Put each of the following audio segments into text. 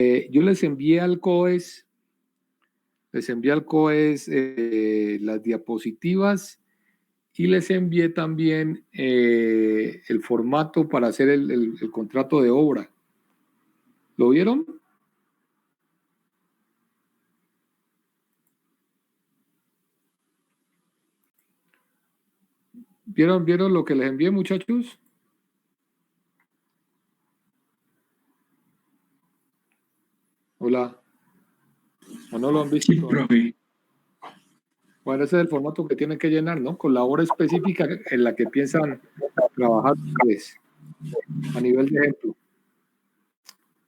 Yo les envié al COES las diapositivas y les envié también el formato para hacer el contrato de obra. ¿Lo vieron? ¿Vieron lo que les envié, muchachos? Hola. ¿O no lo han visto? Sí, profe. Bueno, ese es el formato que tienen que llenar, ¿no? Con la hora específica en la que piensan trabajar ustedes, a nivel de ejemplo.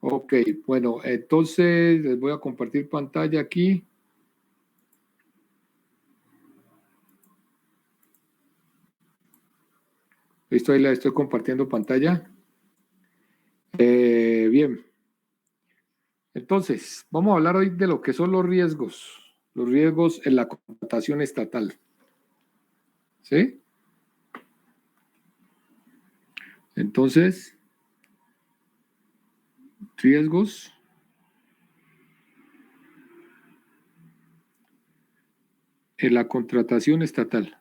Ok, bueno, entonces les voy a compartir pantalla aquí. Listo, ahí la estoy compartiendo pantalla. Bien. Entonces, vamos a hablar hoy de lo que son los riesgos en la contratación estatal. ¿Sí? Entonces, riesgos en la contratación estatal.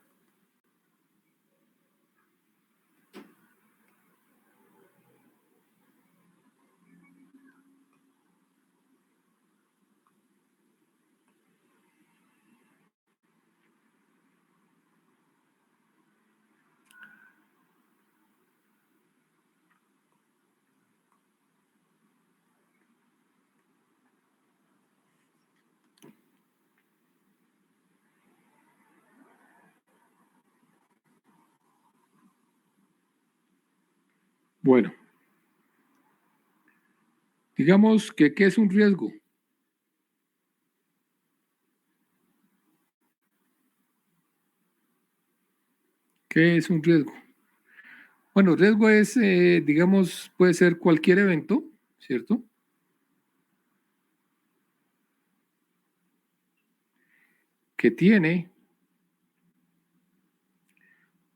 Bueno, digamos que ¿qué es un riesgo? ¿Qué es un riesgo? Bueno, riesgo es, digamos, puede ser cualquier evento, ¿cierto? Que tiene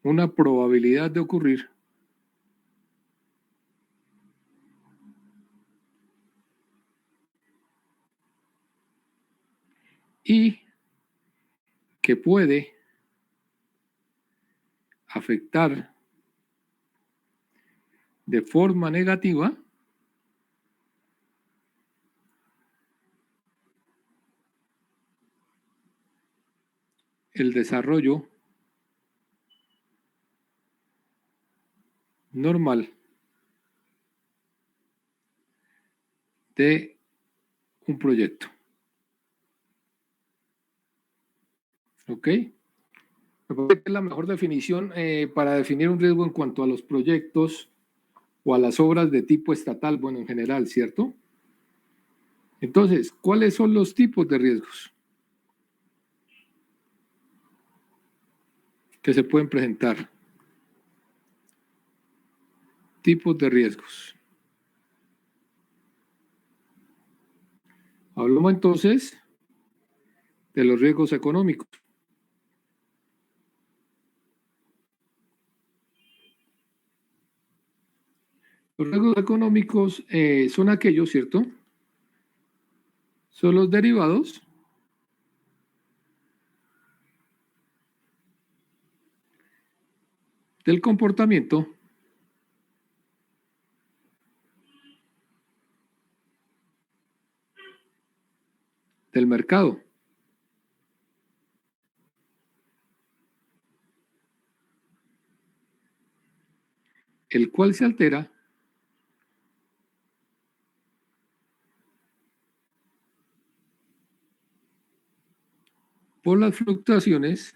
una probabilidad de ocurrir y que puede afectar de forma negativa el desarrollo normal de un proyecto. ¿Ok? Me parece que es la mejor definición para definir un riesgo en cuanto a los proyectos o a las obras de tipo estatal, bueno, en general, ¿cierto? Entonces, ¿cuáles son los tipos de riesgos que se pueden presentar? Tipos de riesgos. Hablamos entonces de los riesgos económicos. Los riesgos económicos son aquellos, ¿cierto? Son los derivados del comportamiento del mercado. El cual se altera por las fluctuaciones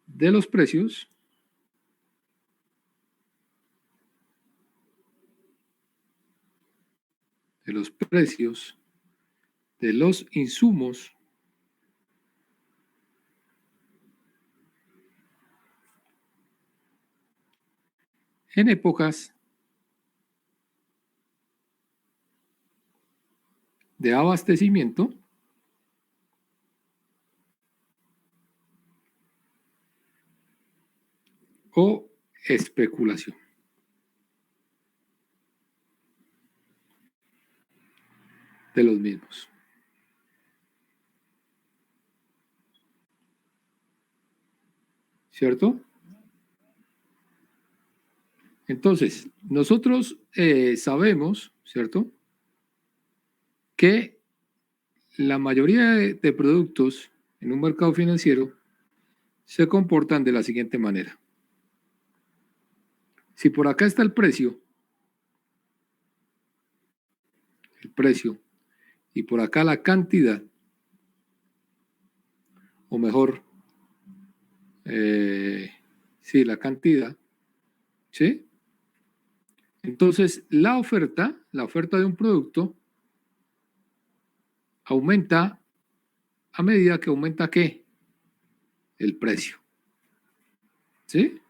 de los precios de los insumos en épocas de abastecimiento o especulación. De los mismos. ¿Cierto? Entonces, nosotros sabemos, ¿cierto?, que la mayoría de productos en un mercado financiero se comportan de la siguiente manera. Si por acá está el precio, y por acá la cantidad, o mejor, sí, la cantidad, ¿sí? Entonces, la oferta de un producto aumenta a medida que aumenta ¿qué? El precio, ¿sí?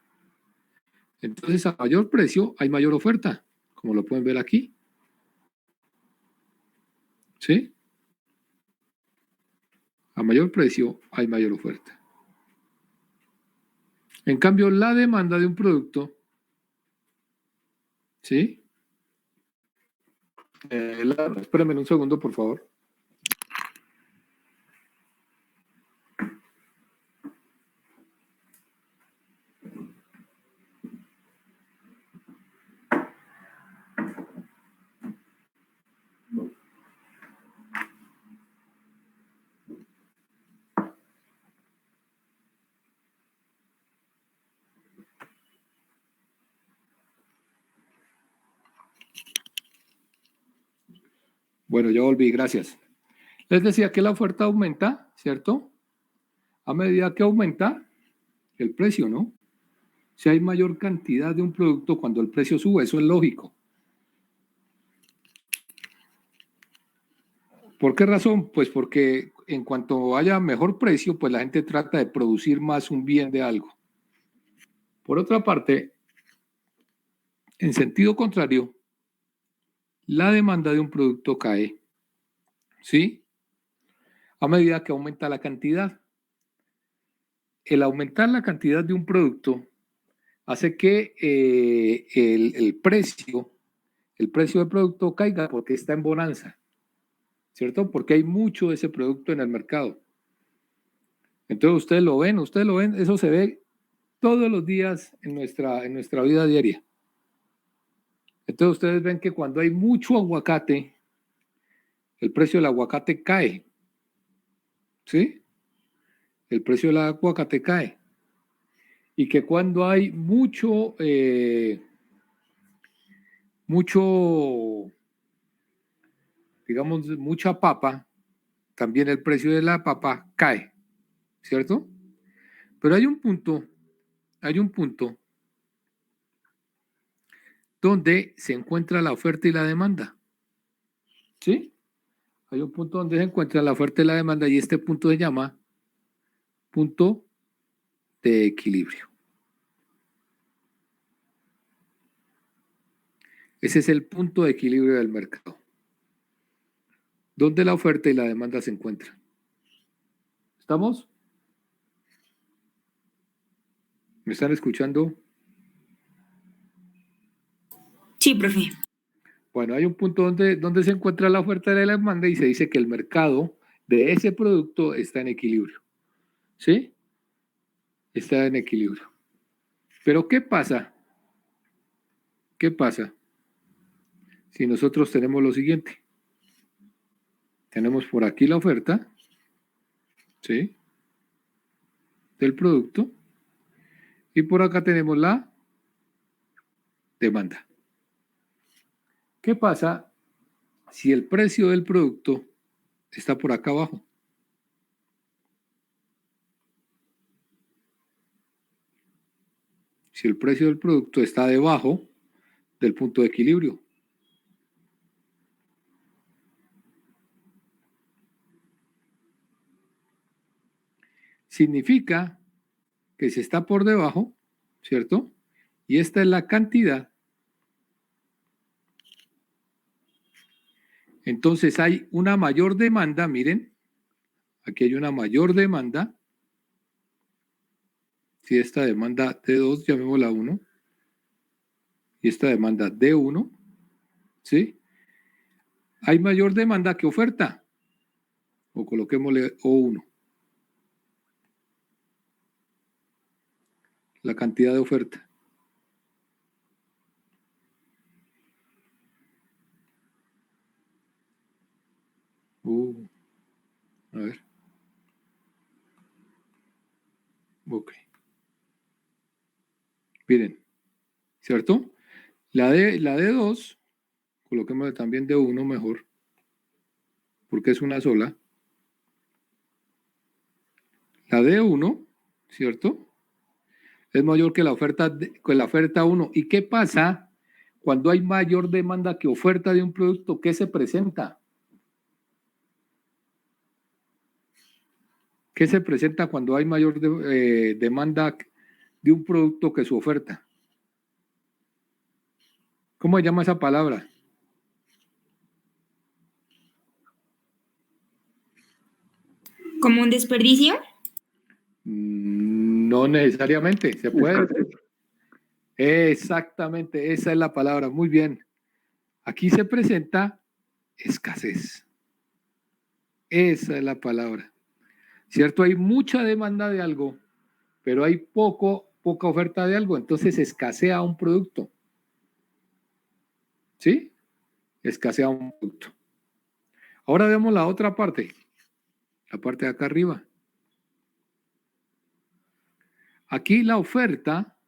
Entonces, a mayor precio hay mayor oferta, como lo pueden ver aquí, ¿sí? A mayor precio hay mayor oferta. En cambio, la demanda de un producto, ¿sí? Espérenme un segundo, por favor. Bueno, ya volví, gracias. Les decía que la oferta aumenta, ¿cierto? A medida que aumenta el precio, ¿no? Si hay mayor cantidad de un producto cuando el precio sube, eso es lógico. ¿Por qué razón? Pues porque en cuanto haya mejor precio, pues la gente trata de producir más un bien de algo. Por otra parte, en sentido contrario, la demanda de un producto cae, ¿sí? A medida que aumenta la cantidad. El aumentar la cantidad de un producto hace que el precio del producto caiga porque está en bonanza, ¿cierto? Porque hay mucho de ese producto en el mercado. Entonces ustedes lo ven, eso se ve todos los días en nuestra vida diaria. Entonces ustedes ven que cuando hay mucho aguacate, el precio del aguacate cae, ¿sí? El precio del aguacate cae. Y que cuando hay mucho, digamos, mucha papa, también el precio de la papa cae, ¿cierto? Pero hay un punto donde se encuentra la oferta y la demanda, ¿sí? Hay un punto donde se encuentra la oferta y la demanda y este punto se llama punto de equilibrio. Ese es el punto de equilibrio del mercado, donde la oferta y la demanda se encuentran. ¿Estamos? ¿Me están escuchando? Sí, profe. Bueno, hay un punto donde se encuentra la oferta y la demanda y se dice que el mercado de ese producto está en equilibrio. ¿Sí? Está en equilibrio. Pero ¿qué pasa? ¿Qué pasa si nosotros tenemos lo siguiente? Tenemos por aquí la oferta, ¿sí? Del producto. Y por acá tenemos la demanda. ¿Qué pasa si el precio del producto está por acá abajo? Si el precio del producto está debajo del punto de equilibrio. Significa que si está por debajo, ¿cierto? Y esta es la cantidad. Entonces hay una mayor demanda, miren, aquí hay una mayor demanda. Si esta demanda T2, llamémosla 1, y esta demanda D1, ¿sí? Hay mayor demanda que oferta, o coloquémosle O1. La cantidad de oferta. A ver. Ok. Miren, ¿cierto? La D2, coloquémosle también D1 mejor, porque es una sola. La D1, ¿cierto? Es mayor que la oferta 1. ¿Y qué pasa cuando hay mayor demanda que oferta de un producto? ¿Qué se presenta? ¿Qué se presenta cuando hay mayor demanda de un producto que su oferta? ¿Cómo se llama esa palabra? ¿Como un desperdicio? No necesariamente, se puede. Exactamente, esa es la palabra. Muy bien. Aquí se presenta escasez. Esa es la palabra. ¿Cierto? Hay mucha demanda de algo, pero hay poca oferta de algo, entonces escasea un producto. ¿Sí? Escasea un producto. Ahora vemos la otra parte, la parte de acá arriba. Aquí la oferta,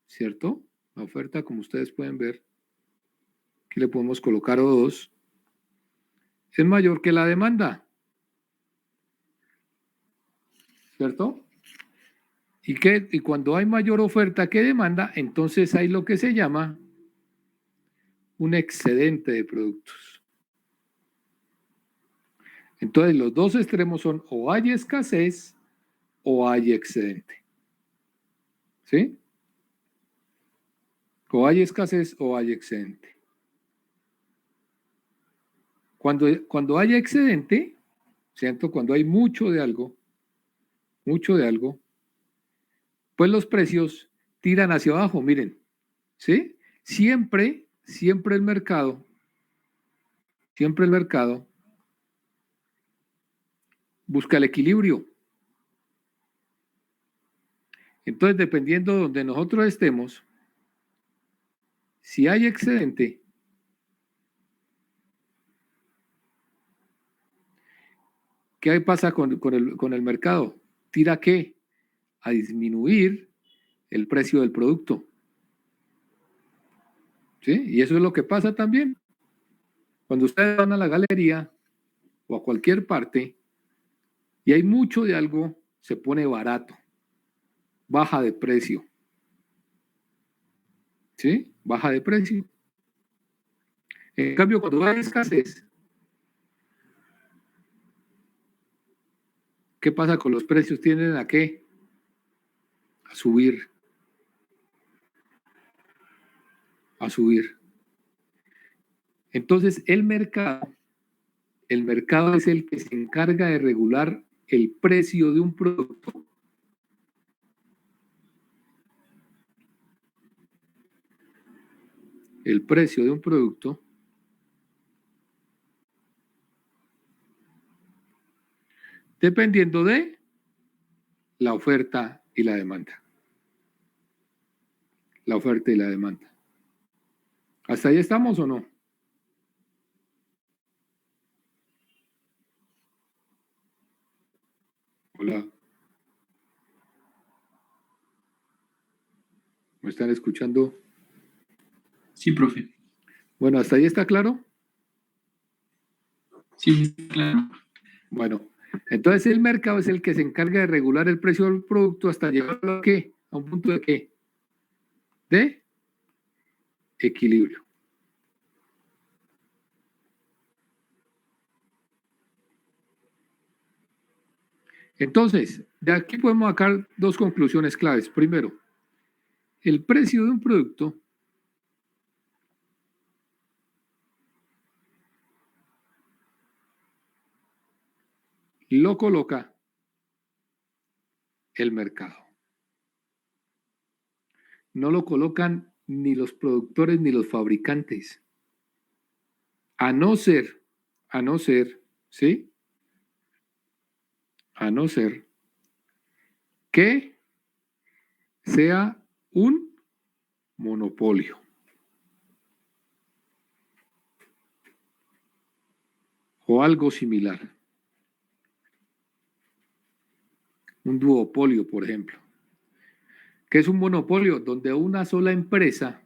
¿cierto? La oferta, como ustedes pueden ver, aquí le podemos colocar O2, es mayor que la demanda, ¿cierto? Y cuando hay mayor oferta que demanda, entonces hay lo que se llama un excedente de productos. Entonces los dos extremos son o hay escasez o hay excedente. ¿Sí? O hay escasez o hay excedente. Cuando hay excedente, ¿cierto? Cuando hay mucho de algo, pues los precios tiran hacia abajo, miren, ¿sí? Siempre el mercado busca el equilibrio. Entonces, dependiendo de donde nosotros estemos, si hay excedente, ¿qué pasa con el mercado? ¿Tira qué? A disminuir el precio del producto. ¿Sí? Y eso es lo que pasa también. Cuando ustedes van a la galería o a cualquier parte y hay mucho de algo, se pone barato, baja de precio. ¿Sí? Baja de precio. En cambio, cuando hay escasez, ¿qué pasa con los precios? ¿Tienden a qué? A subir. A subir. Entonces, el mercado es el que se encarga de regular el precio de un producto. El precio de un producto dependiendo de la oferta y la demanda. La oferta y la demanda. ¿Hasta ahí estamos o no? Hola. ¿Me están escuchando? Sí, profe. Bueno, ¿hasta ahí está claro? Sí, claro. Bueno, entonces el mercado es el que se encarga de regular el precio del producto hasta llevarlo a qué? ¿A un punto de qué? De equilibrio. Entonces, de aquí podemos sacar dos conclusiones claves. Primero, el precio de un producto lo coloca el mercado. No lo colocan ni los productores ni los fabricantes. A no ser, ¿sí? A no ser que sea un monopolio. O algo similar. Un duopolio, por ejemplo. ¿Qué es un monopolio? Donde una sola empresa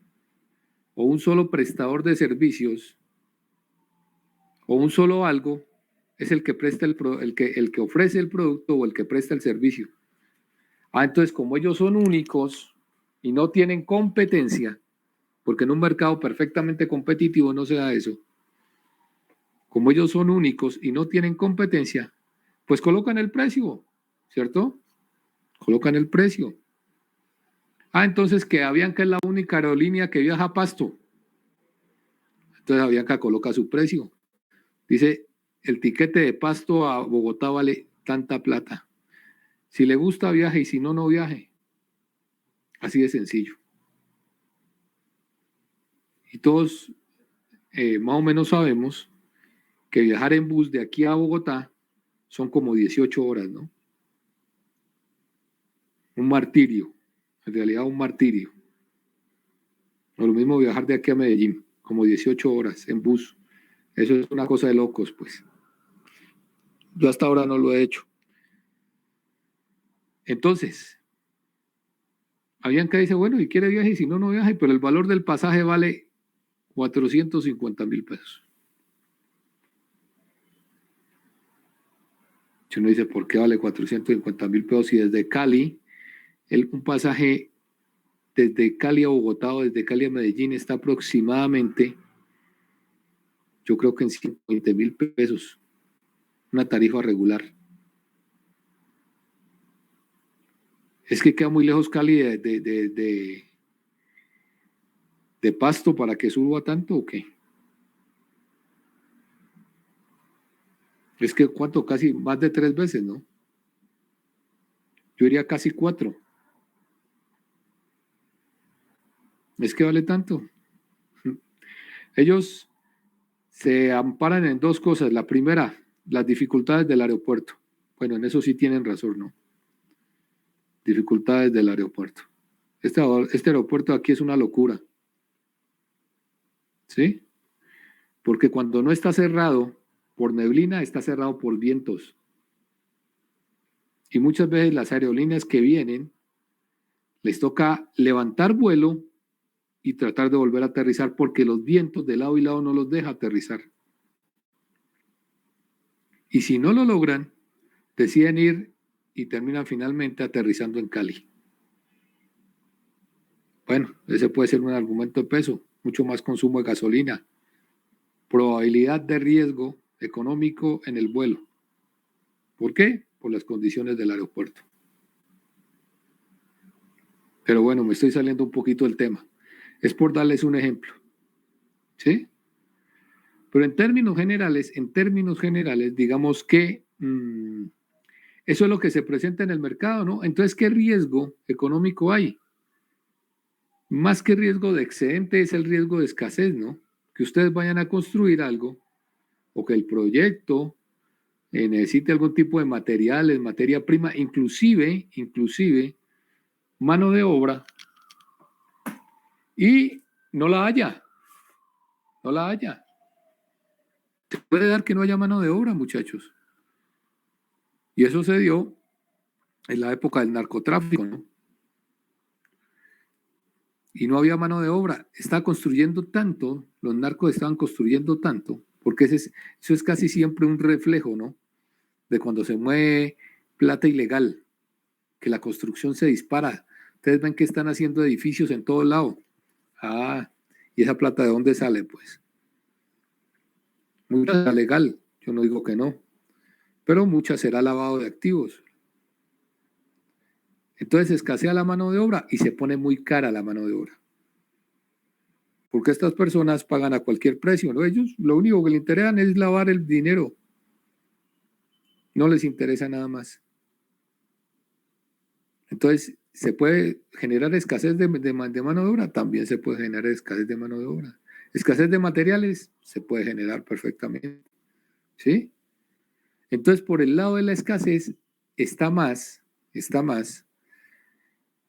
o un solo prestador de servicios o un solo algo es el que presta el que ofrece el producto o el que presta el servicio. Entonces, como ellos son únicos y no tienen competencia, porque en un mercado perfectamente competitivo no se da eso, como ellos son únicos y no tienen competencia, pues colocan el precio, ¿cierto? Colocan el precio. Entonces que Avianca es la única aerolínea que viaja a Pasto. Entonces Avianca coloca su precio. Dice, el tiquete de Pasto a Bogotá vale tanta plata. Si le gusta, viaje, y si no, no viaje. Así de sencillo. Y todos más o menos sabemos que viajar en bus de aquí a Bogotá son como 18 horas, ¿no? Un martirio. En realidad un martirio. O lo mismo viajar de aquí a Medellín, como 18 horas en bus. Eso es una cosa de locos, pues. Yo hasta ahora no lo he hecho. Entonces, Avianca dice, bueno, si quiere viaje y si no, no viaje, pero el valor del pasaje vale 450.000 pesos. Si uno dice, ¿por qué vale 450.000 pesos si desde Cali, un pasaje desde Cali a Bogotá o desde Cali a Medellín está aproximadamente, yo creo que en 120.000 pesos, una tarifa regular? Es que queda muy lejos Cali de Pasto para que suba tanto, ¿o qué? Es que cuánto, casi más de 3 veces, ¿no? Yo diría casi 4. Es que vale tanto. Ellos se amparan en 2 cosas. La primera, las dificultades del aeropuerto. Bueno, en eso sí tienen razón, ¿no? Dificultades del aeropuerto. Este aeropuerto aquí es una locura. ¿Sí? Porque cuando no está cerrado por neblina, está cerrado por vientos. Y muchas veces las aerolíneas que vienen, les toca levantar vuelo y tratar de volver a aterrizar porque los vientos de lado y lado no los deja aterrizar. Y si no lo logran, deciden ir y terminan finalmente aterrizando en Cali. Bueno, ese puede ser un argumento de peso, mucho más consumo de gasolina, probabilidad de riesgo económico en el vuelo. ¿Por qué? Por las condiciones del aeropuerto. Pero bueno, me estoy saliendo un poquito del tema. Es por darles un ejemplo. ¿Sí? Pero en términos generales, digamos que eso es lo que se presenta en el mercado, ¿no? Entonces, ¿qué riesgo económico hay? Más que riesgo de excedente es el riesgo de escasez, ¿no? Que ustedes vayan a construir algo o que el proyecto necesite algún tipo de materiales, materia prima, inclusive mano de obra, y no la haya. Se puede dar que no haya mano de obra, muchachos. Y eso se dio en la época del narcotráfico, ¿no? Y no había mano de obra. Estaba construyendo tanto, los narcos estaban construyendo tanto, porque eso es casi siempre un reflejo, ¿no? De cuando se mueve plata ilegal, que la construcción se dispara. Ustedes ven que están haciendo edificios en todo lado. ¿Y esa plata de dónde sale? Pues mucha será legal, yo no digo que no, pero mucha será lavado de activos. Entonces escasea la mano de obra y se pone muy cara la mano de obra. Porque estas personas pagan a cualquier precio, ¿no? Ellos lo único que les interesa es lavar el dinero. No les interesa nada más. Entonces, ¿Se puede generar escasez de mano de obra? También se puede generar escasez de mano de obra. Escasez de materiales se puede generar perfectamente. ¿Sí? Entonces, por el lado de la escasez está más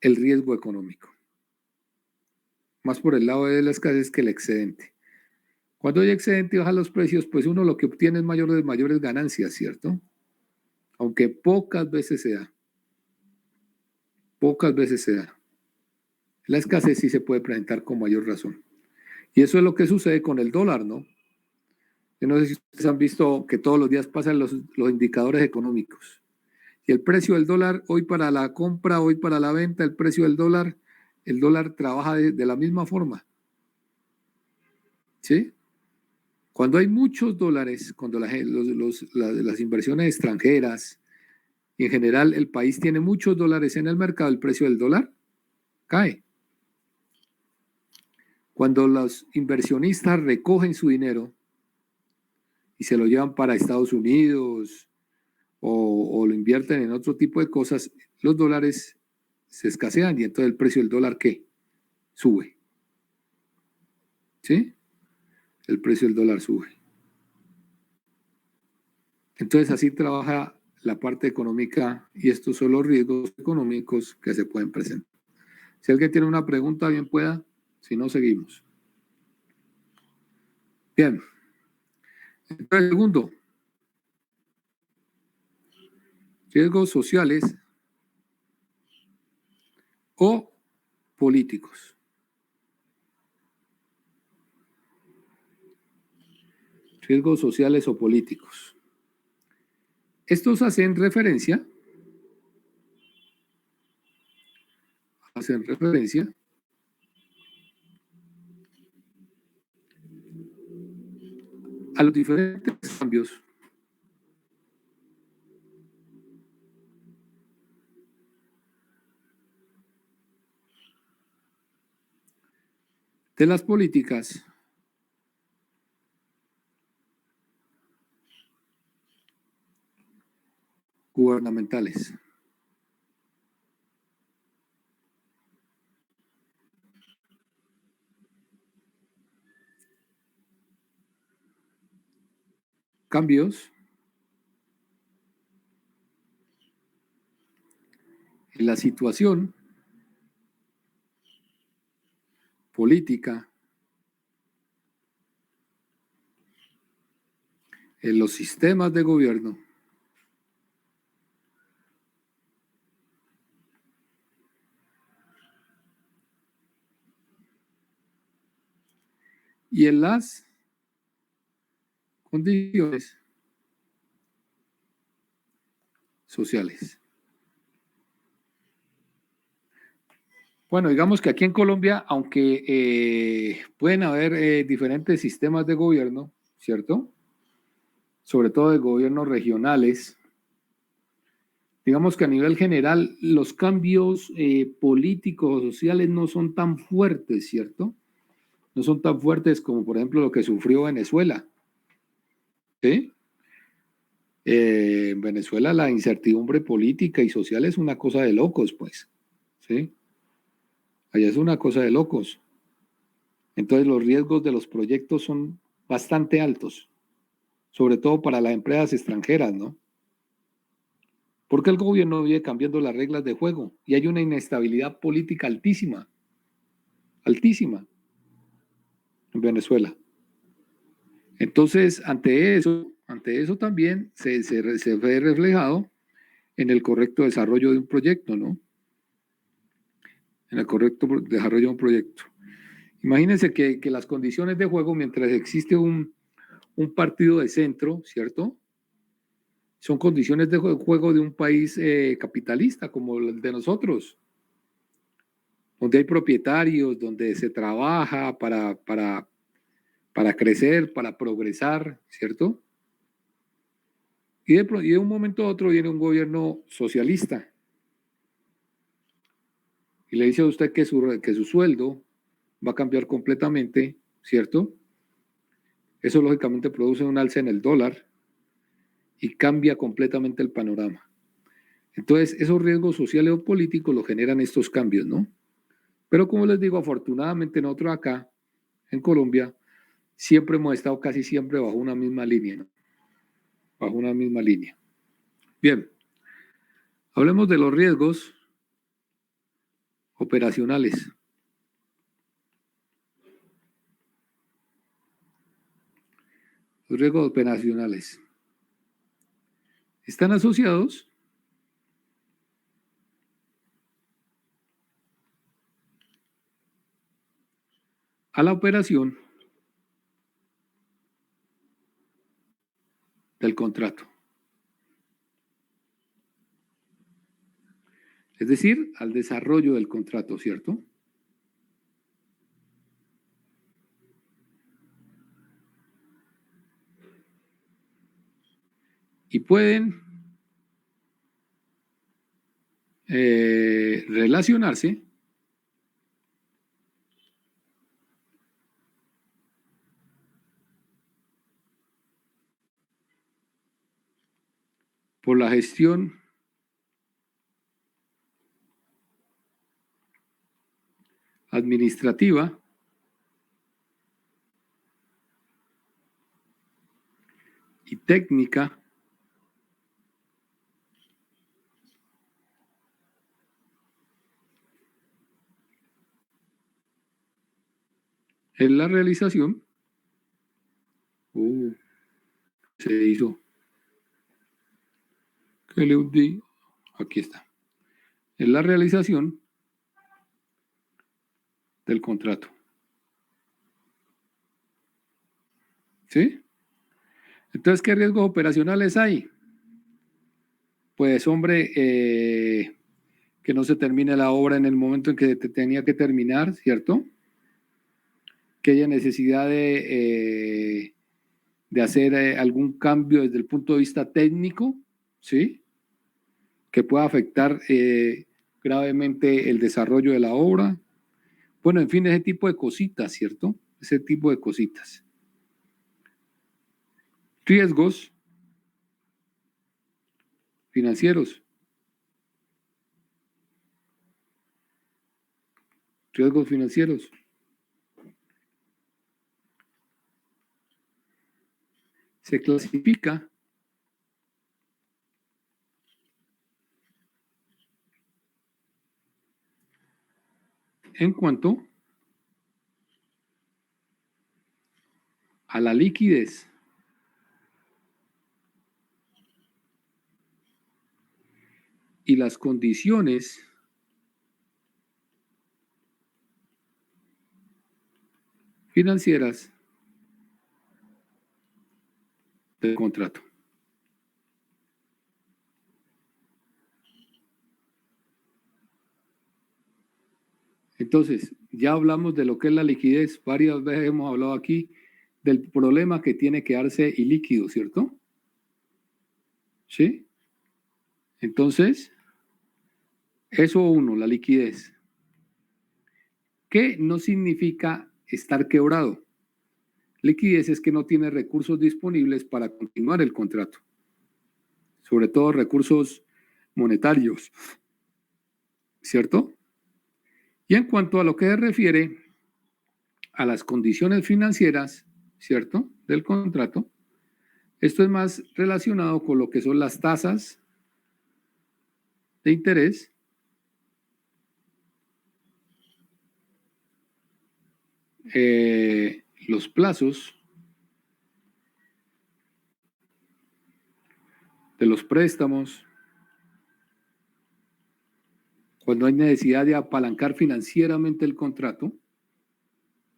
el riesgo económico. Más por el lado de la escasez que el excedente. Cuando hay excedente y bajan los precios, pues uno lo que obtiene es mayores ganancias, ¿cierto? Aunque pocas veces se da. Pocas veces se da. La escasez sí se puede presentar con mayor razón. Y eso es lo que sucede con el dólar, ¿no? Yo no sé si ustedes han visto que todos los días pasan los indicadores económicos. Y el precio del dólar, hoy para la compra, hoy para la venta, el precio del dólar, el dólar trabaja de la misma forma. ¿Sí? Cuando hay muchos dólares, cuando las inversiones extranjeras y en general el país tiene muchos dólares en el mercado, el precio del dólar cae. Cuando los inversionistas recogen su dinero y se lo llevan para Estados Unidos o lo invierten en otro tipo de cosas, los dólares se escasean y entonces el precio del dólar ¿qué? Sube. ¿Sí? El precio del dólar sube. Entonces así trabaja la parte económica y estos son los riesgos económicos que se pueden presentar. Si alguien tiene una pregunta, bien pueda, si no, seguimos. Bien. Entonces, segundo, riesgos sociales o políticos. Riesgos sociales o políticos. Estos hacen referencia a los diferentes cambios de las políticas gubernamentales. Cambios en la situación política, en los sistemas de gobierno y en las condiciones sociales. Bueno, digamos que aquí en Colombia, aunque pueden haber diferentes sistemas de gobierno, ¿cierto? Sobre todo de gobiernos regionales, digamos que a nivel general los cambios políticos o sociales no son tan fuertes, ¿cierto? No son tan fuertes como por ejemplo lo que sufrió Venezuela. ¿Sí? En Venezuela la incertidumbre política y social es una cosa de locos, pues. ¿Sí? Allá es una cosa de locos. Entonces los riesgos de los proyectos son bastante altos, sobre todo para las empresas extranjeras, ¿no? Porque el gobierno vive cambiando las reglas de juego y hay una inestabilidad política altísima, altísima en Venezuela. Entonces, ante eso también se ve reflejado en el correcto desarrollo de un proyecto, ¿no? En el correcto desarrollo de un proyecto. Imagínense que las condiciones de juego, mientras existe un partido de centro, ¿cierto? Son condiciones de juego de un país capitalista como el de nosotros, donde hay propietarios, donde se trabaja para crecer, para progresar, ¿cierto? Y de un momento a otro viene un gobierno socialista y le dice a usted que su sueldo va a cambiar completamente, ¿cierto? Eso lógicamente produce un alza en el dólar y cambia completamente el panorama. Entonces, esos riesgos sociales o políticos los generan estos cambios, ¿no? Pero como les digo, afortunadamente nosotros acá, en Colombia, siempre hemos estado casi siempre bajo una misma línea, ¿no? Bajo una misma línea. Bien, hablemos de los riesgos operacionales. Los riesgos operacionales están asociados a la operación del contrato. Es decir, al desarrollo del contrato, ¿cierto? Y pueden relacionarse por la gestión administrativa y técnica en la realización. Se hizo. ¿Qué le hundí? Aquí está. En la realización del contrato. ¿Sí? Entonces, ¿qué riesgos operacionales hay? Pues, hombre, que no se termine la obra en el momento en que tenía que terminar, ¿cierto? Que haya necesidad de hacer algún cambio desde el punto de vista técnico, ¿sí? Que pueda afectar gravemente el desarrollo de la obra. Bueno, en fin, ese tipo de cositas, ¿cierto? Ese tipo de cositas. Riesgos financieros. Riesgos financieros. Se clasifica en cuanto a la liquidez y las condiciones financieras del contrato. Entonces, ya hablamos de lo que es la liquidez. Varias veces hemos hablado aquí del problema que tiene quedarse ilíquido, ¿cierto? ¿Sí? Entonces, eso uno, la liquidez. ¿Qué no significa estar quebrado? Liquidez es que no tiene recursos disponibles para continuar el contrato, sobre todo recursos monetarios, ¿cierto? Y en cuanto a lo que se refiere a las condiciones financieras, ¿cierto?, del contrato, esto es más relacionado con lo que son las tasas de interés, los plazos de los préstamos, cuando hay necesidad de apalancar financieramente el contrato,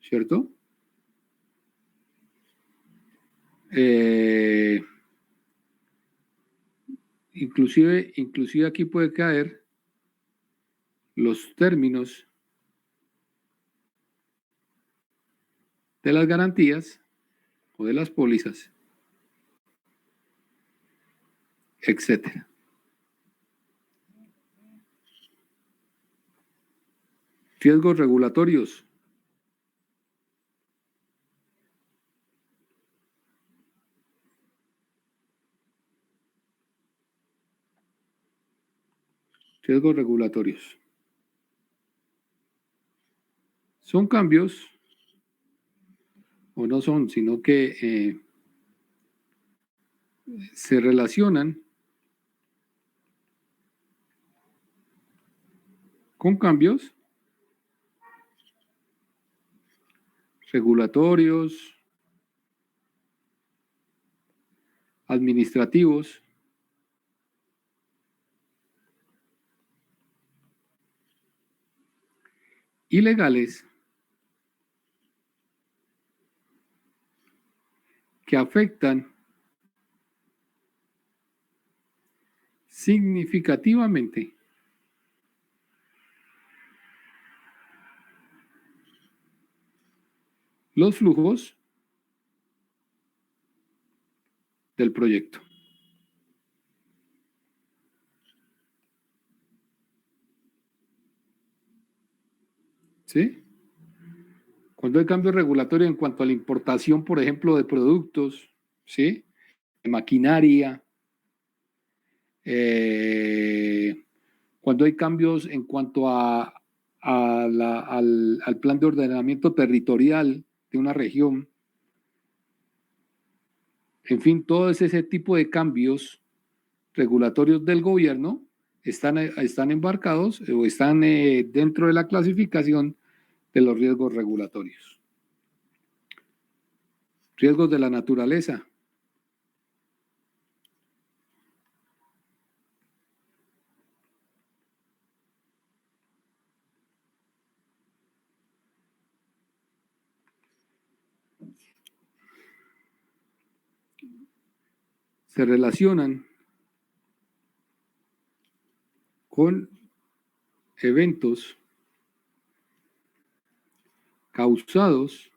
¿cierto? Inclusive aquí puede caer los términos de las garantías o de las pólizas, etcétera. Riesgos regulatorios. Riesgos regulatorios. Son cambios, o no son, sino que se relacionan con cambios regulatorios, administrativos, y legales que afectan significativamente los flujos del proyecto. ¿Sí? Cuando hay cambio regulatorio en cuanto a la importación, por ejemplo, de productos, ¿sí? De maquinaria, cuando hay cambios en cuanto al plan de ordenamiento territorial de una región, en fin, todo ese tipo de cambios regulatorios del gobierno están embarcados o están dentro de la clasificación de los riesgos regulatorios. Riesgos de la naturaleza. Se relacionan con eventos causados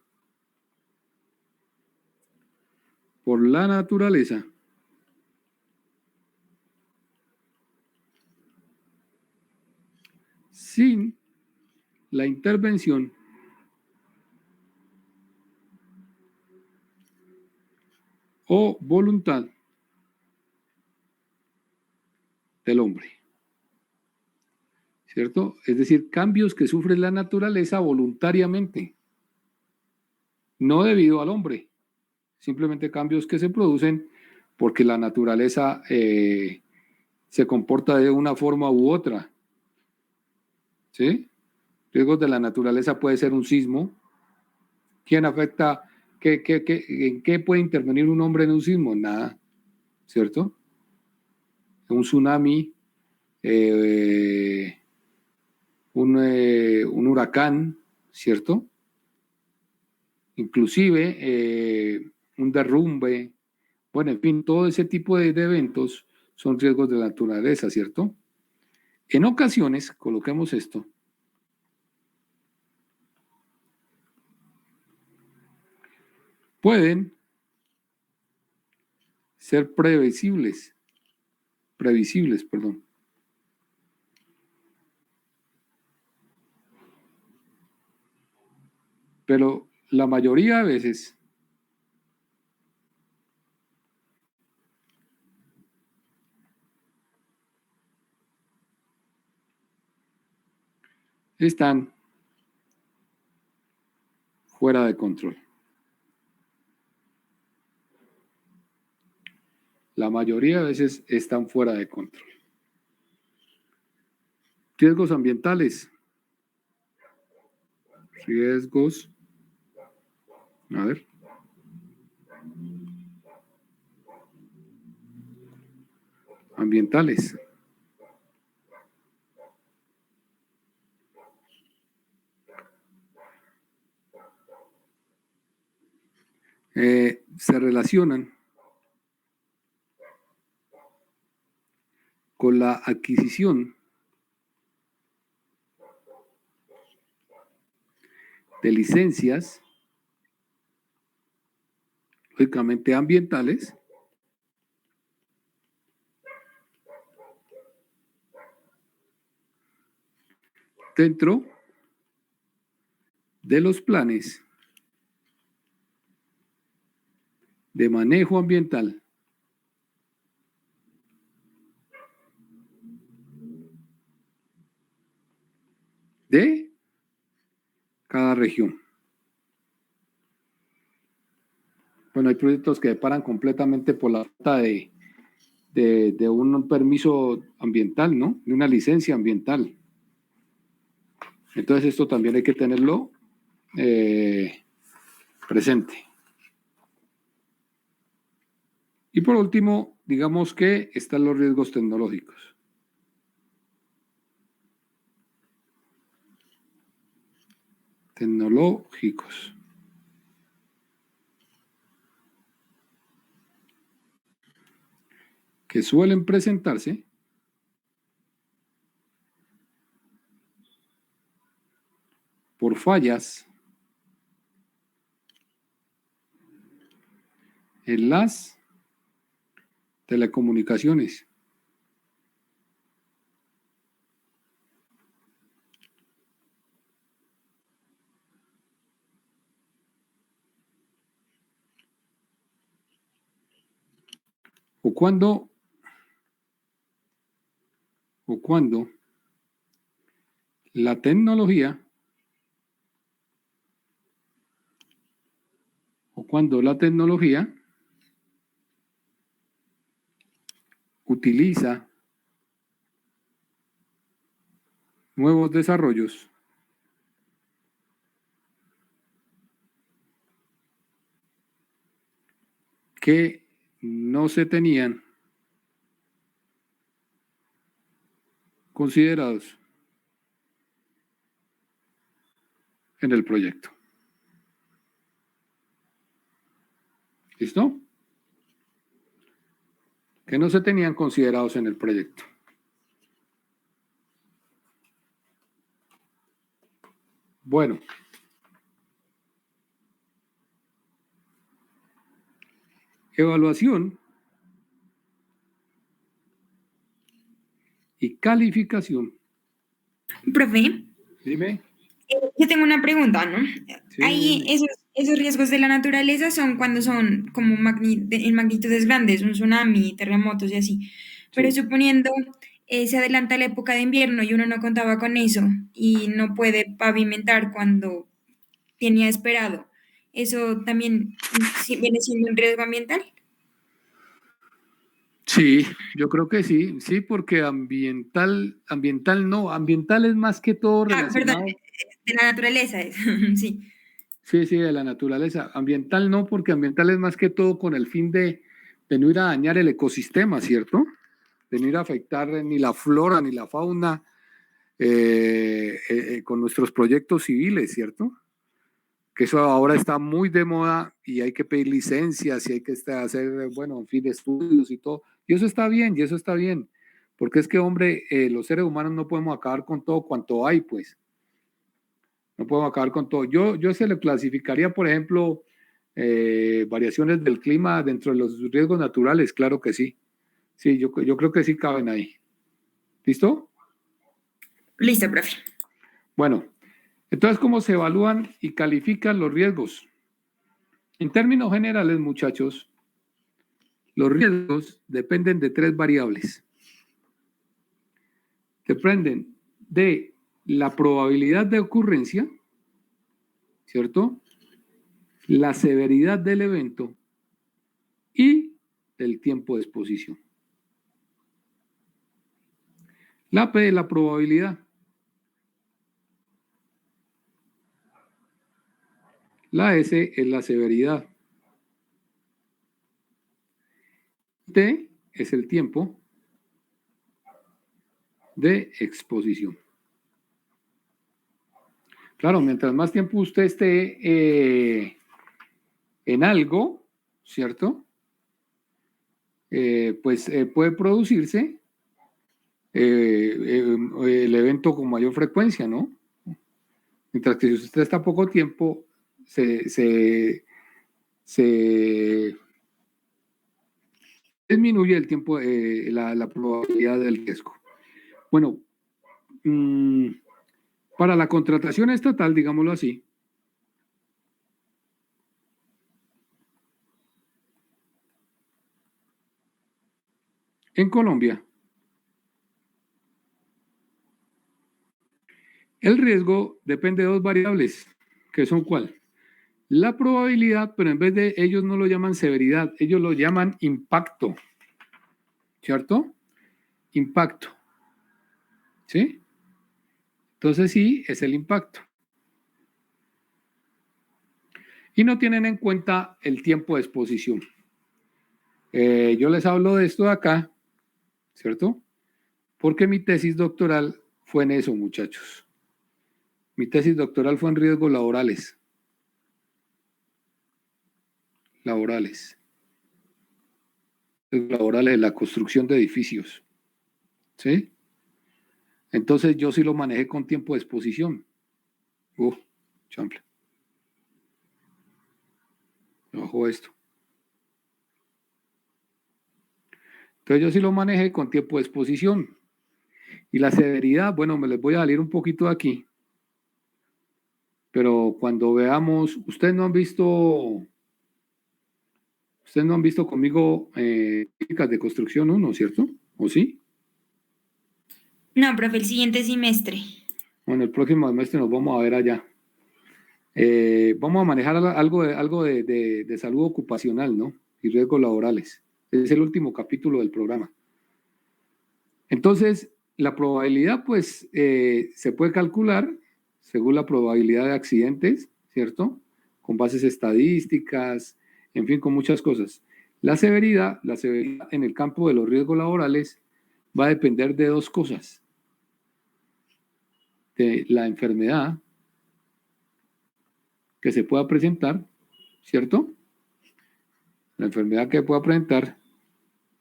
por la naturaleza sin la intervención o voluntad del hombre. ¿Cierto? Es decir, cambios que sufre la naturaleza voluntariamente, no debido al hombre, simplemente cambios que se producen porque la naturaleza se comporta de una forma u otra. ¿Sí? Riesgos de la naturaleza puede ser un sismo. ¿Quién afecta? ¿En qué puede intervenir un hombre en un sismo? Nada, ¿cierto? Un tsunami, un huracán, ¿cierto? Inclusive un derrumbe, bueno, en fin, todo ese tipo de eventos son riesgos de la naturaleza, ¿cierto? En ocasiones, coloquemos esto, pueden ser previsibles, perdón. Pero la mayoría de veces están fuera de control. La mayoría de veces están fuera de control. Riesgos ambientales. Riesgos. A ver. Ambientales. Se relacionan con la adquisición de licencias, lógicamente ambientales, dentro de los planes de manejo ambiental de cada región. Bueno, hay proyectos que paran completamente por la falta de un permiso ambiental, ¿no? De una licencia ambiental. Entonces esto también hay que tenerlo presente. Y por último, digamos que están los riesgos tecnológicos. Tecnológicos. Que suelen presentarse por fallas en las telecomunicaciones. O cuando la tecnología utiliza nuevos desarrollos que no se tenían considerados en el proyecto. ¿Listo? Que no se tenían considerados en el proyecto. Bueno. Evaluación y calificación. Profe, Dime. yo tengo una pregunta, ¿no? Sí, Ahí dime. esos riesgos de la naturaleza son cuando son como en magnitudes grandes, un tsunami, terremotos y así. Pero Sí. suponiendo se adelanta la época de invierno y uno no contaba con eso y no puede pavimentar cuando tenía esperado, ¿eso también sí viene siendo un riesgo ambiental? Sí, yo creo que sí, porque ambiental no, ambiental es más que todo Ah, perdón, relacionado, de la naturaleza es, sí. sí, de la naturaleza. Ambiental no, porque ambiental es más que todo con el fin de no ir a dañar el ecosistema, ¿cierto? De no ir a afectar ni la flora ni la fauna con nuestros proyectos civiles, ¿cierto? Que eso ahora está muy de moda y hay que pedir licencias y hay que hacer, bueno, en fin, estudios y todo. Y eso está bien, porque es que, hombre, los seres humanos no podemos acabar con todo cuanto hay, pues. No podemos acabar con todo. Yo se le clasificaría, por ejemplo, variaciones del clima dentro de los riesgos naturales, claro que sí. Sí, yo creo que sí caben ahí. ¿Listo? Listo, profe. Bueno, entonces, ¿cómo se evalúan y califican los riesgos? En términos generales, muchachos, los riesgos dependen de tres variables. Dependen de la probabilidad de ocurrencia, ¿cierto? La severidad del evento y el tiempo de exposición. La P es la probabilidad. La S es la severidad. T es el tiempo de exposición. Claro, mientras más tiempo usted esté en algo, ¿cierto? Pues puede producirse el evento con mayor frecuencia, ¿no? Mientras que si usted está poco tiempo, se disminuye el tiempo, la probabilidad del riesgo. Bueno, para la contratación estatal, digámoslo así, en Colombia, El riesgo depende de dos variables, que son ¿cuál? La probabilidad, pero en vez de ellos no lo llaman severidad, ellos lo llaman impacto, ¿cierto? Impacto, ¿sí? Entonces sí, es el impacto. Y no tienen en cuenta el tiempo de exposición. Yo les hablo de esto de acá, ¿cierto? Porque mi tesis doctoral fue en eso, muchachos. Mi tesis doctoral fue en riesgos laborales. Laborales de la construcción de edificios, ¿sí? Entonces yo sí lo manejé con tiempo de exposición. Chample. Ojo esto. Entonces yo sí lo manejé con tiempo de exposición. Y la severidad, bueno, me les voy a salir un poquito de aquí. Pero cuando veamos, ustedes no han visto conmigo técnicas de construcción 1, ¿cierto? ¿O sí? No, profe, el siguiente semestre. Bueno, el próximo semestre nos vamos a ver allá. Vamos a manejar algo de salud ocupacional, ¿no? Y riesgos laborales. Es el último capítulo del programa. Entonces, la probabilidad, pues, se puede calcular según la probabilidad de accidentes, ¿cierto? Con bases estadísticas, en fin, con muchas cosas. La severidad en el campo de los riesgos laborales va a depender de dos cosas. De la enfermedad que se pueda presentar, ¿cierto? La enfermedad que pueda presentar,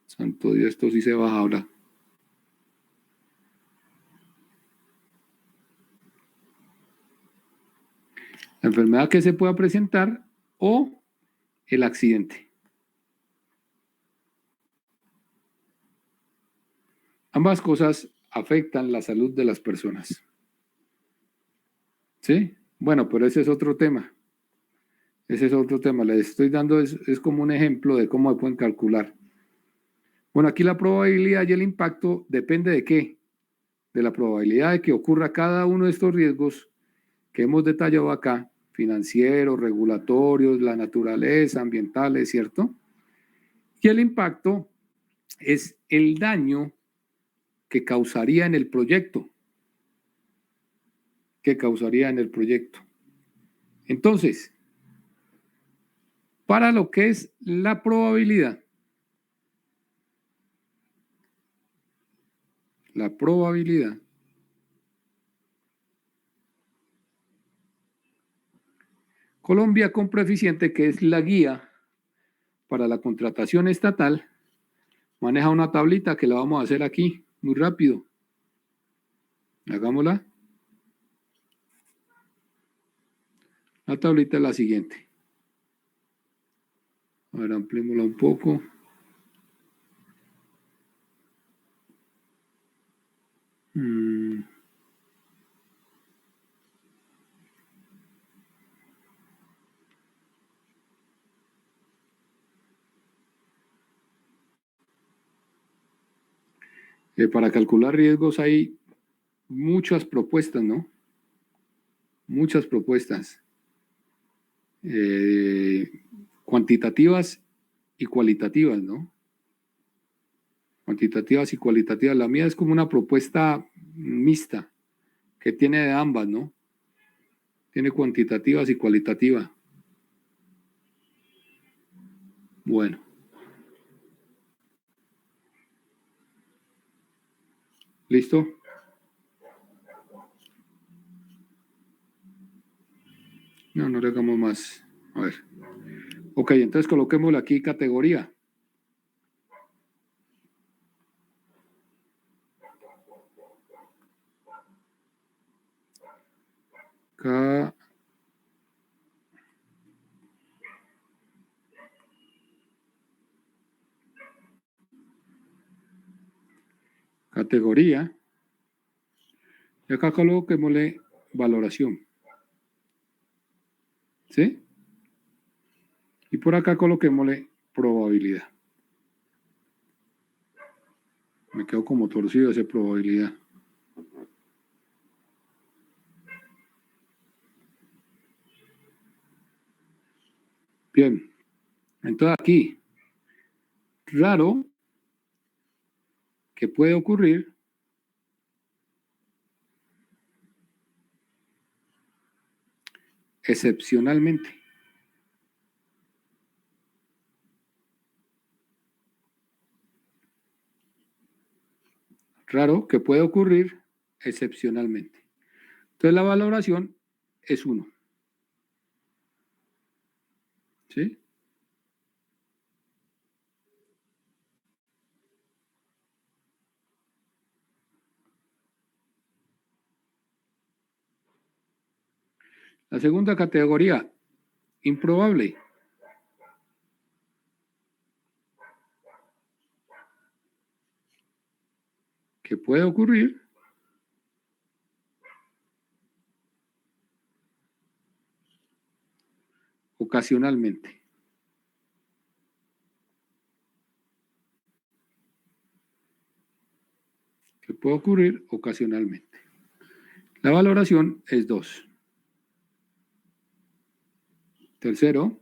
santo Dios, esto sí se baja ahora. La enfermedad que se pueda presentar o el accidente. Ambas cosas afectan la salud de las personas. ¿Sí? Bueno, pero ese es otro tema. Ese es otro tema. Les estoy dando, es como un ejemplo de cómo se pueden calcular. Bueno, aquí la probabilidad y el impacto depende de qué? De la probabilidad de que ocurra cada uno de estos riesgos que hemos detallado acá, financieros, regulatorios, la naturaleza, ambientales, ¿cierto? Y el impacto es el daño que causaría en el proyecto. Entonces, para lo que es la probabilidad, Colombia compra eficiente, que es la guía para la contratación estatal, maneja una tablita que la vamos a hacer aquí, muy rápido. Hagámosla. La tablita es la siguiente. A ver, ampliémosla un poco. Para calcular riesgos hay muchas propuestas, ¿no? Muchas propuestas. Cuantitativas y cualitativas, ¿no? Cuantitativas y cualitativas. La mía es como una propuesta mixta, que tiene de ambas, ¿no? Tiene cuantitativas y cualitativas. Bueno. ¿Listo? No le hagamos más. A ver. Ok, entonces coloquémosle aquí categoría. Categoría. Y acá coloquémosle valoración. ¿Sí? Y por acá coloquémosle probabilidad. Me quedo como torcido esa probabilidad. Bien, entonces aquí, raro que puede ocurrir excepcionalmente. Raro que puede ocurrir excepcionalmente. Entonces la valoración es 1. ¿Sí? La segunda categoría, improbable. Que puede ocurrir ocasionalmente. Que puede ocurrir ocasionalmente. La valoración es 2. Tercero,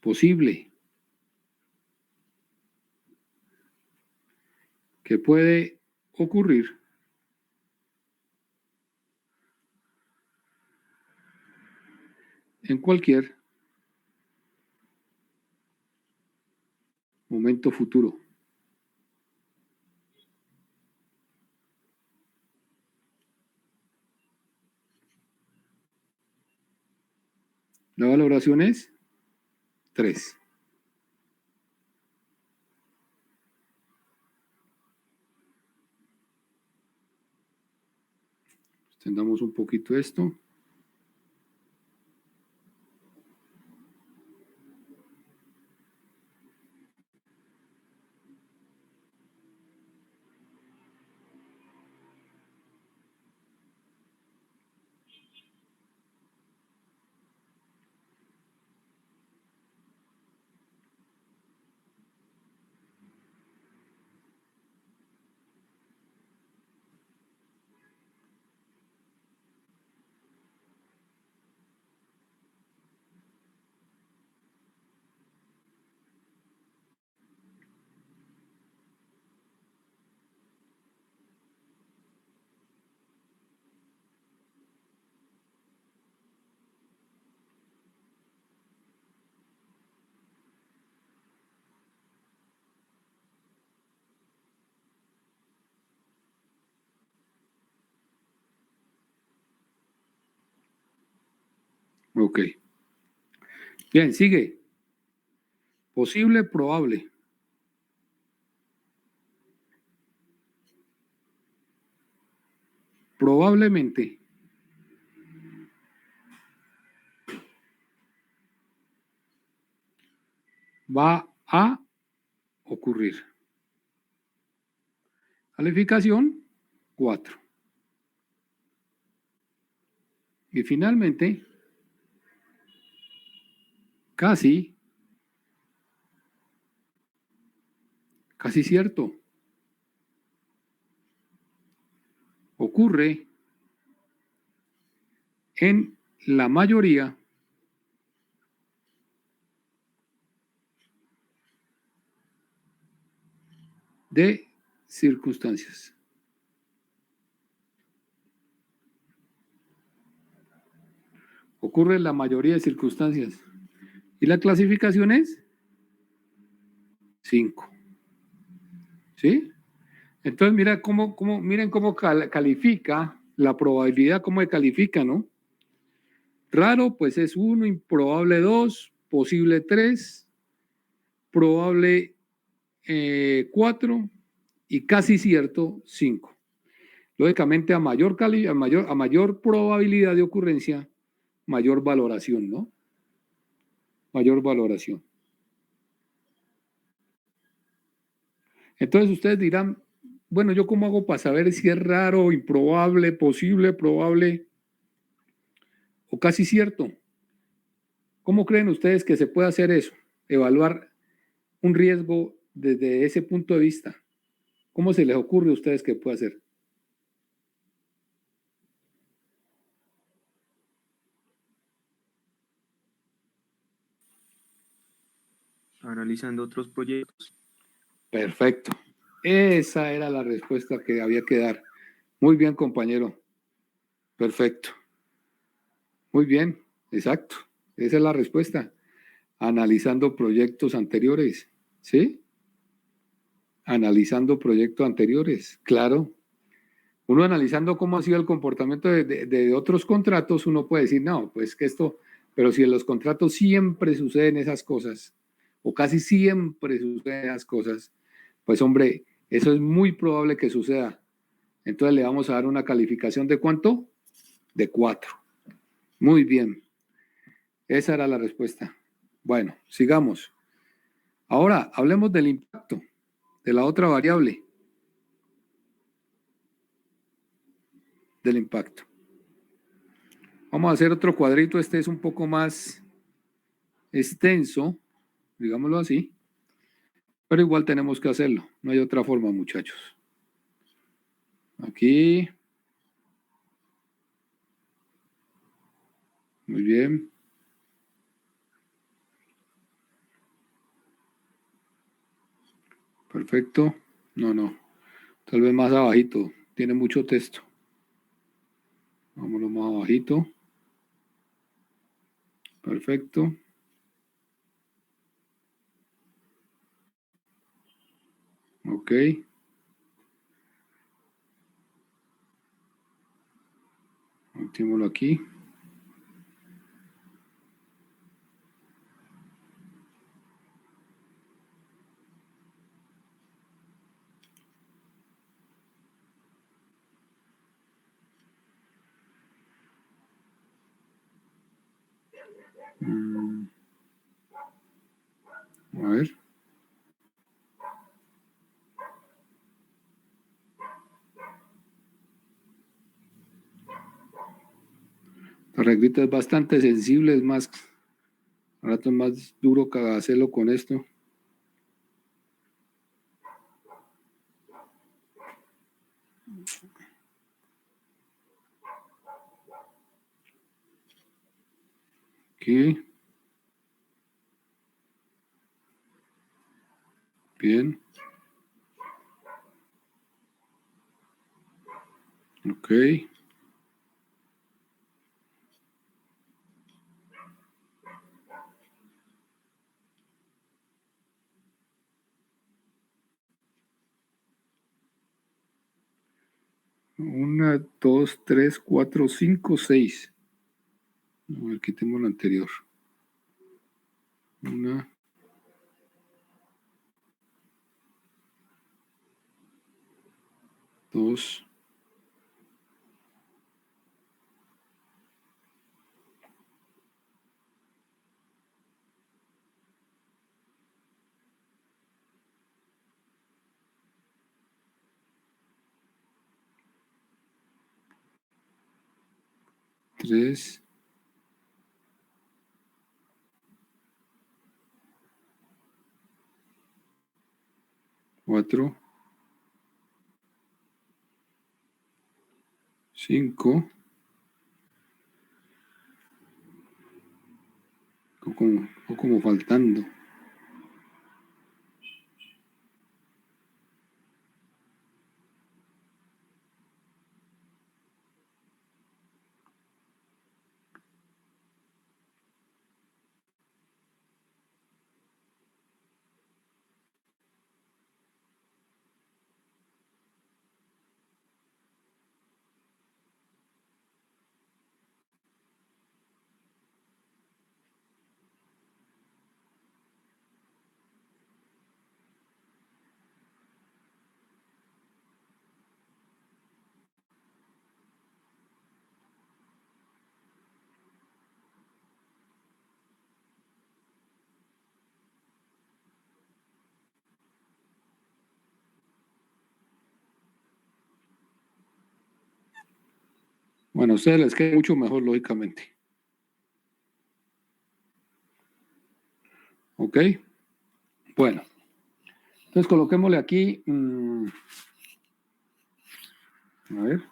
posible. Que puede ocurrir en cualquier momento futuro. La valoración es 3. Extendamos un poquito esto. Ok. Bien, sigue. Posible, probable. Probablemente va a ocurrir. Calificación 4. Y finalmente, casi cierto. Ocurre en la mayoría de circunstancias. Ocurre en la mayoría de circunstancias. Y la clasificación es 5. ¿Sí? Entonces, miren cómo califica la probabilidad, cómo se califica, ¿no? Raro, pues es 1, improbable 2, posible 3, probable 4 y casi cierto 5. Lógicamente, a mayor probabilidad de ocurrencia, mayor valoración, ¿no? Mayor valoración. Entonces ustedes dirán, bueno, ¿yo cómo hago para saber si es raro, improbable, posible, probable o casi cierto? ¿Cómo creen ustedes que se puede hacer eso? Evaluar un riesgo desde ese punto de vista. ¿Cómo se les ocurre a ustedes que puede hacer? analizando otros proyectos. Perfecto. Esa era la respuesta que había que dar. Muy bien, compañero. Perfecto. Muy bien, exacto. Esa es la respuesta. Analizando proyectos anteriores. ¿Sí? Analizando proyectos anteriores. Claro. Uno analizando cómo ha sido el comportamiento de otros contratos, uno puede decir, no, pues que esto, pero si en los contratos siempre suceden esas cosas, o casi siempre suceden esas cosas, pues hombre, eso es muy probable que suceda. Entonces le vamos a dar una calificación de ¿cuánto? De 4. Muy bien. Esa era la respuesta. Bueno, sigamos. Ahora, hablemos del impacto, de la otra variable, del impacto. Vamos a hacer otro cuadrito. Este es un poco más extenso, digámoslo así, pero igual tenemos que hacerlo. No hay otra forma, muchachos. Aquí. Muy bien. Perfecto. No. Tal vez más abajito. Tiene mucho texto. Vámonos más abajito. Perfecto. Ok. Metémoslo aquí. A ver. La reglita es bastante sensible, es más, al rato es más duro que hacerlo con esto. Aquí. Bien. Ok. Una, dos, tres, cuatro, cinco, seis. A ver, quitemos lo anterior. Una. Dos. Tres. Cuatro. Cinco. O como faltando. Bueno, a ustedes les queda mucho mejor, lógicamente. ¿Ok? Bueno, entonces coloquémosle aquí. A ver.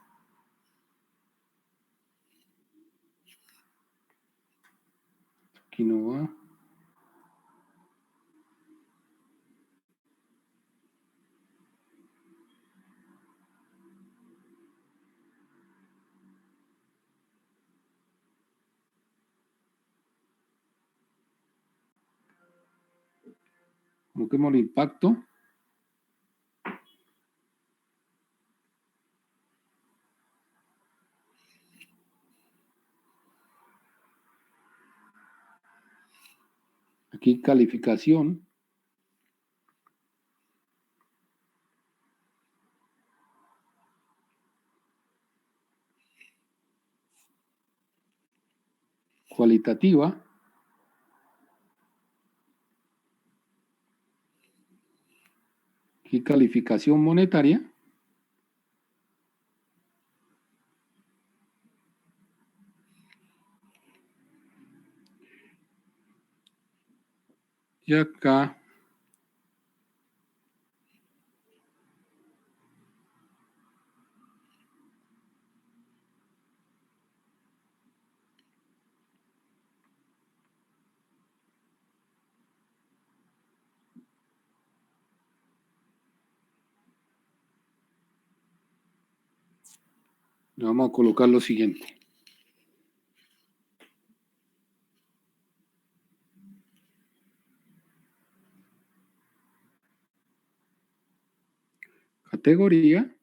Aquí no va. coloquemos el impacto. Aquí calificación. Cualitativa. Aquí calificación monetaria. Y acá le vamos a colocar lo siguiente. Categoría.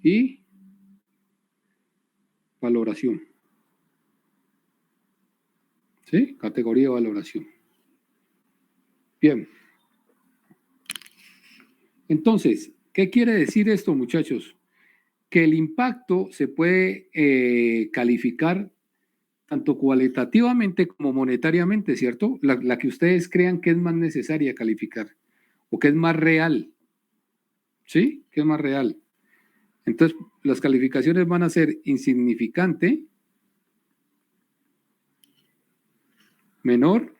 Y valoración. ¿Sí? Categoría de valoración. Bien. Entonces, ¿qué quiere decir esto, muchachos? Que el impacto se puede calificar tanto cualitativamente como monetariamente, ¿cierto? La que ustedes crean que es más necesaria calificar o que es más real. ¿Sí? Que es más real. Entonces, las calificaciones van a ser insignificante, menor,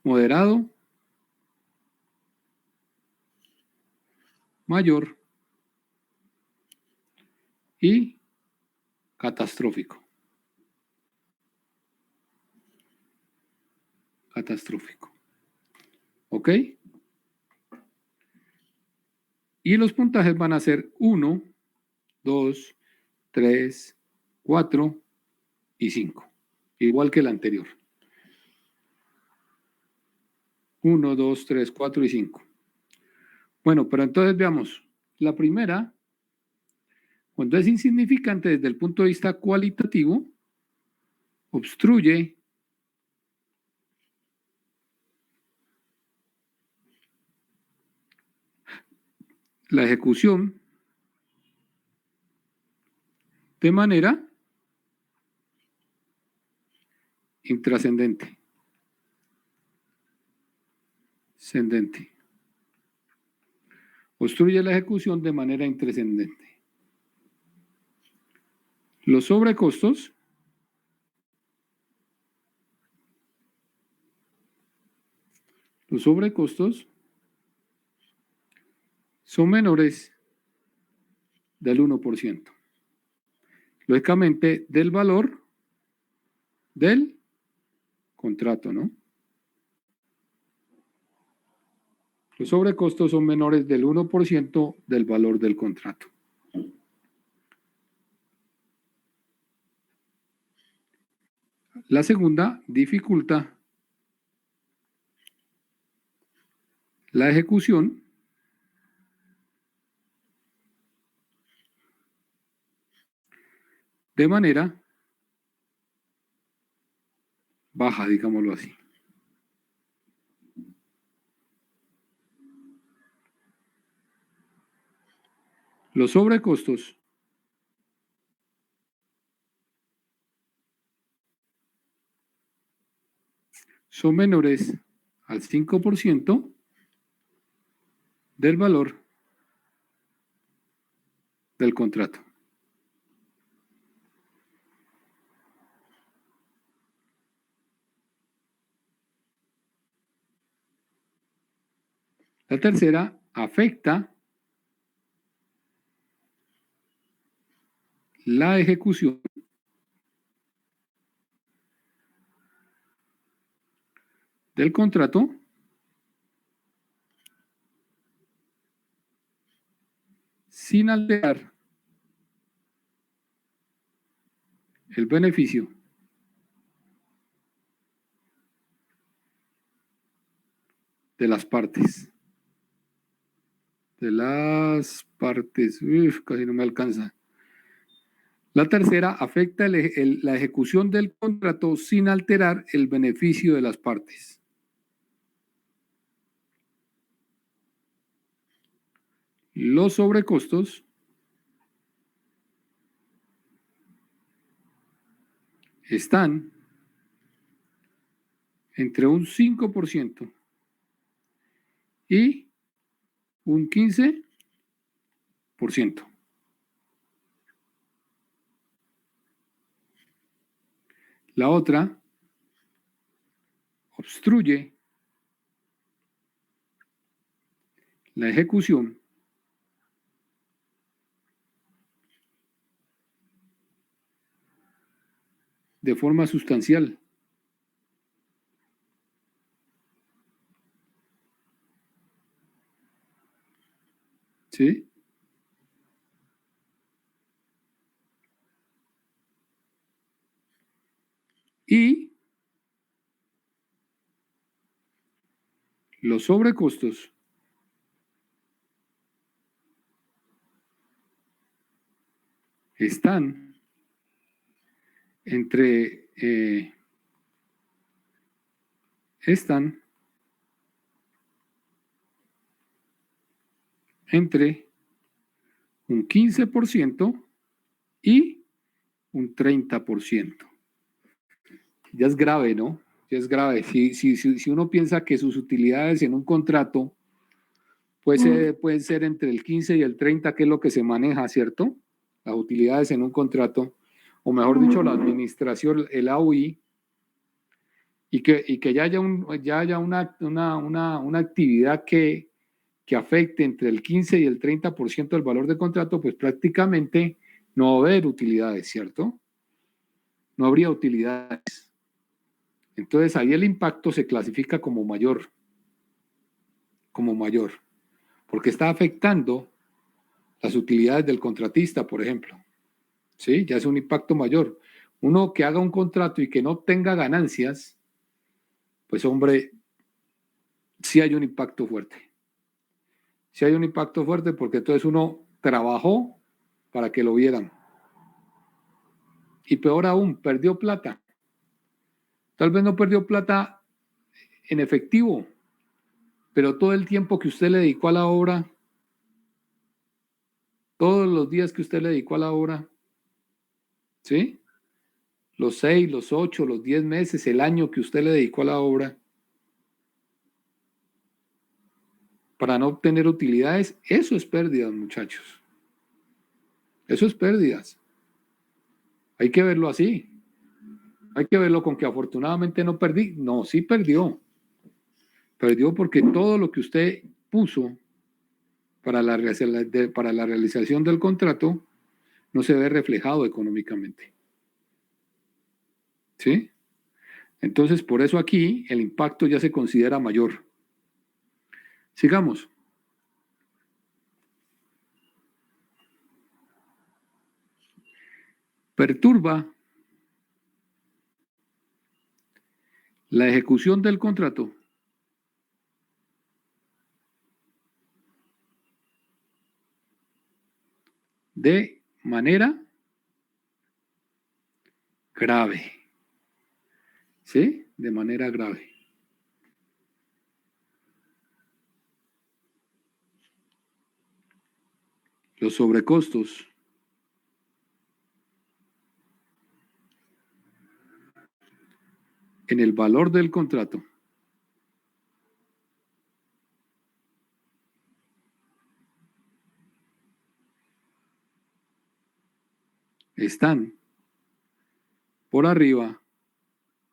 moderado, mayor y catastrófico. Catastrófico. ¿Ok? Y los puntajes van a ser 1, 2, 3, 4 y 5. Igual que el anterior. 1, 2, 3, 4 y 5. Bueno, pero entonces veamos. La primera, cuando es insignificante desde el punto de vista cualitativo, obstruye la ejecución de manera intrascendente. Obstruye la ejecución de manera intrascendente. Los sobrecostos son menores del 1%. Lógicamente, del valor del contrato, ¿no? Los sobrecostos son menores del 1% del valor del contrato. La segunda dificulta la ejecución de manera baja, digámoslo así. Los sobrecostos son menores al 5% del valor del contrato. La tercera afecta la ejecución del contrato sin alterar el beneficio de las partes. Casi no me alcanza. La tercera, afecta la ejecución del contrato sin alterar el beneficio de las partes. Los sobrecostos están entre un 5% y un 15%. La otra obstruye la ejecución de forma sustancial. ¿Sí? Y los sobrecostos están entre un 15% y un 30%. Ya es grave, ¿no? Ya es grave. Si uno piensa que sus utilidades en un contrato pueden ser entre el 15 y el 30, que es lo que se maneja, ¿cierto? Las utilidades en un contrato, o mejor dicho, la administración, el AUI, y que ya haya una actividad que afecte entre el 15 y el 30% del valor del contrato, pues prácticamente no va a haber utilidades, ¿cierto? No habría utilidades. Entonces ahí el impacto se clasifica como mayor, porque está afectando las utilidades del contratista, por ejemplo. ¿Sí? Ya es un impacto mayor. Uno que haga un contrato y que no tenga ganancias, pues hombre, sí hay un impacto fuerte. Sí hay un impacto fuerte porque entonces uno trabajó para que lo vieran. Y peor aún, perdió plata. Tal vez no perdió plata en efectivo, pero todo el tiempo que usted le dedicó a la obra, todos los días que usted le dedicó a la obra, ¿sí? Los 6, los 8, los 10 meses, el año que usted le dedicó a la obra, para no obtener utilidades, eso es pérdidas, muchachos. Eso es pérdidas. Hay que verlo así. Hay que verlo con que afortunadamente no perdí. No, sí perdió. Perdió porque todo lo que usted puso para la realización del contrato no se ve reflejado económicamente. ¿Sí? Entonces, por eso aquí el impacto ya se considera mayor. Sigamos. Perturba la ejecución del contrato de manera grave. ¿Sí? De manera grave. Los sobrecostos en el valor del contrato están por arriba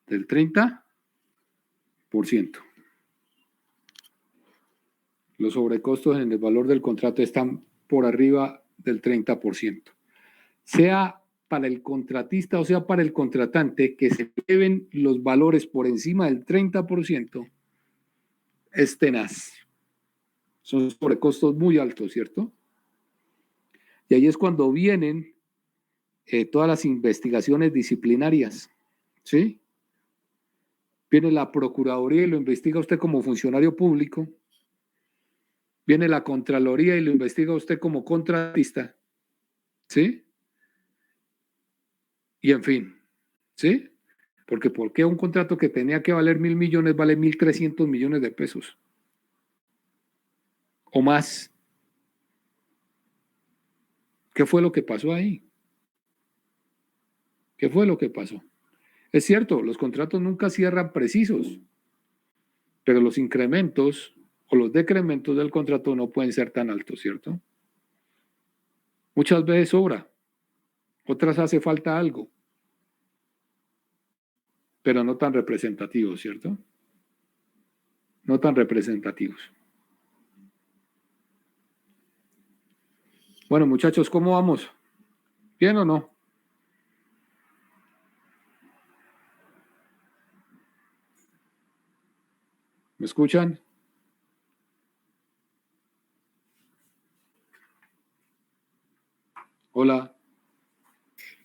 del 30%. Los sobrecostos en el valor del contrato están por arriba del 30%. Sea para el contratista o sea para el contratante, que se eleven los valores por encima del 30%, es tenaz. Son sobrecostos muy altos, ¿cierto? Y ahí es cuando vienen todas las investigaciones disciplinarias, ¿sí? Viene la Procuraduría y lo investiga usted como funcionario público. Viene la Contraloría y lo investiga usted como contratista, ¿sí? Y en fin, ¿sí? Porque ¿por qué un contrato que tenía que valer 1.000 millones vale 1.300 millones de pesos? O más. ¿Qué fue lo que pasó ahí? ¿Qué fue lo que pasó? Es cierto, los contratos nunca cierran precisos, pero los incrementos o los decrementos del contrato no pueden ser tan altos, ¿cierto? Muchas veces sobra, otras hace falta algo, pero no tan representativos, ¿cierto? No tan representativos. Bueno, muchachos, ¿cómo vamos? ¿Bien o no? ¿Me escuchan? Hola.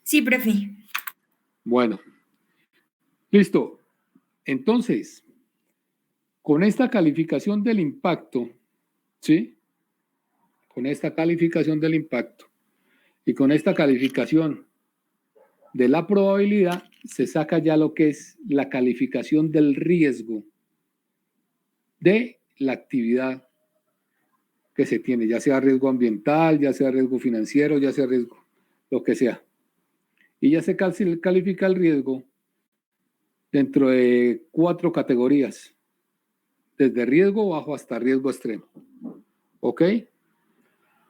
Sí, profe. Bueno, listo. Entonces, con esta calificación del impacto, ¿sí? Con esta calificación del impacto y con esta calificación de la probabilidad, se saca ya lo que es la calificación del riesgo de la actividad que se tiene, ya sea riesgo ambiental, ya sea riesgo financiero, ya sea riesgo, lo que sea. Y ya se califica el riesgo dentro de 4 categorías, desde riesgo bajo hasta riesgo extremo. ¿Ok?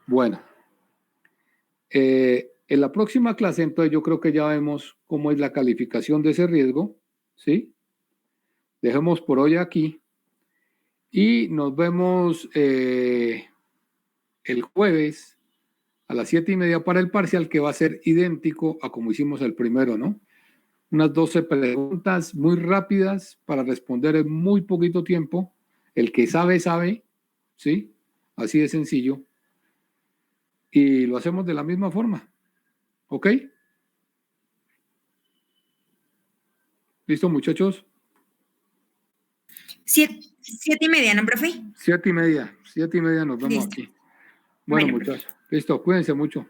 Bueno, en la próxima clase, entonces yo creo que ya vemos cómo es la calificación de ese riesgo, ¿sí? Dejemos por hoy aquí y nos vemos el jueves a las 7:30 para el parcial, que va a ser idéntico a como hicimos el primero, ¿no? Unas 12 preguntas muy rápidas para responder en muy poquito tiempo. El que sabe, sabe, ¿sí? Así de sencillo. Y lo hacemos de la misma forma, ¿ok? ¿Listo, muchachos? 7:30, ¿no, profe? 7:30 nos vemos Listo. aquí. Bueno, Bueno, profe. muchachos, listo, cuídense mucho.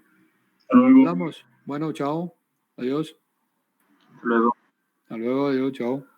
Hasta luego. Hablamos. Bueno, chao. Adiós. Hasta luego. Hasta luego, adiós, chao.